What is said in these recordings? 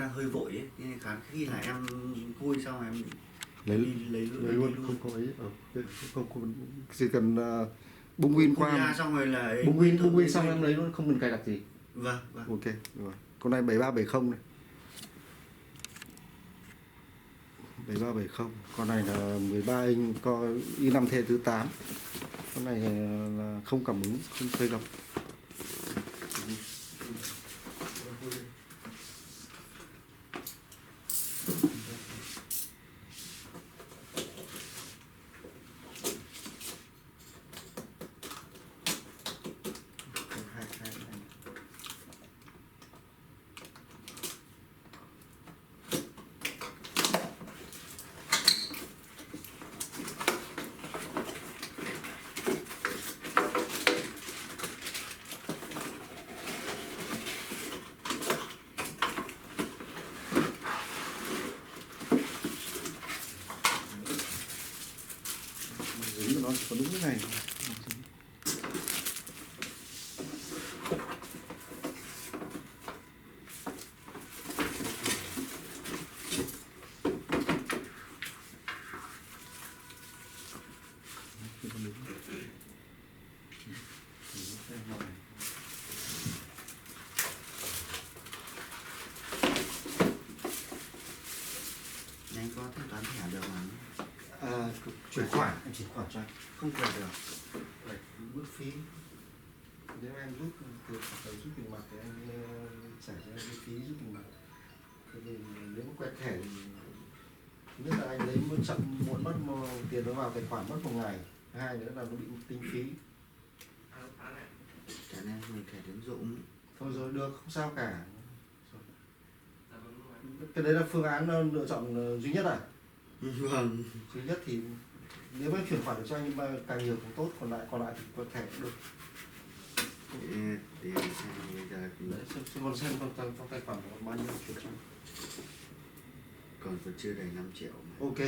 đang hơi vội ấy, nên khi là em khui xong em lấy luôn, không có ấy, không chỉ cần bung win qua, xong rồi là bung win xong em lấy luôn, không cần cài đặt gì. Vâng. Ok rồi. Con này 7370 này, 7370. Con này là 13 inch, có i5 thế thứ 8. Con này là không cảm ứng, không khơi đọc. Nó chỉ có đúng cái này. Anh có thanh toán thẻ được mà. Chuyển khoản, em chuyển khoản cho anh. Không chuyển được. Vậy, mức phí. Nếu em rút rút tiền mặt thì anh trả cho em cái phí rút tiền mặt. Thì nếu mà quẹt thẻ thì thứ nhất là anh lấy chậm muộn mất tiền nó vào tài khoản mất một ngày. Hai nữa là nó bị tính phí. Trả nên mình thẻ tín dụng. Thôi rồi được, không sao cả. Cái đấy là phương án lựa chọn duy nhất à? Vâng. Duy nhất thì nếu mà chuyển khoản được cho anh nhưng mà càng nhiều càng tốt, còn lại thì có thẻ cũng được. Để xem bây giờ thì Đấy, xem trong tài khoản có bao nhiêu chuyển cho anh. còn chưa đầy 5 triệu mà. Ok.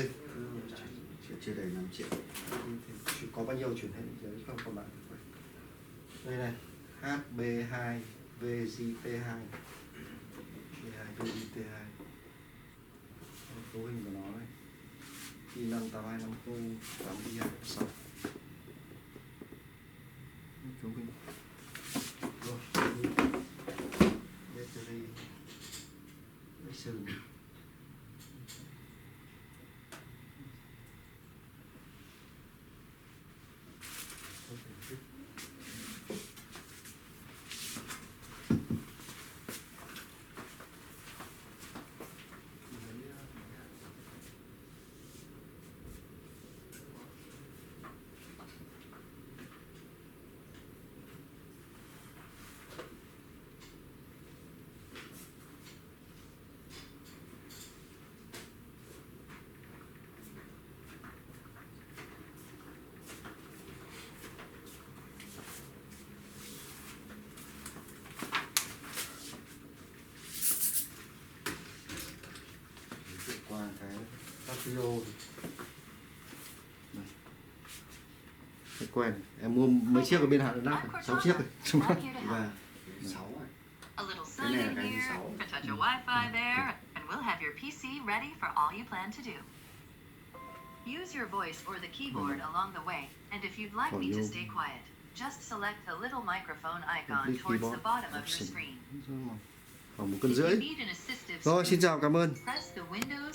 Chưa đầy 5 triệu. Thì có bao nhiêu chuyển hết thì không còn lại. Đây này, HB2VJP2. B2VJP2. Cấu hình của nó này. i5 8250 8 cấu hình. Rồi. Battery. Action. Qua cái video này. Cái quen em mua mấy chiếc ở bên Hàn Lab 6 chiếc rồi. Và 6 rồi. A little sun in here, a touch of Wi-Fi there, and we'll have your PC ready for all you plan to do. Use your voice or the keyboard along the way, and if you'd like me to stay quiet, just select the little microphone icon towards the bottom of your screen. Khoảng 1,5 cân. If you need an assistive Rồi, xin chào, cảm ơn. press the Windows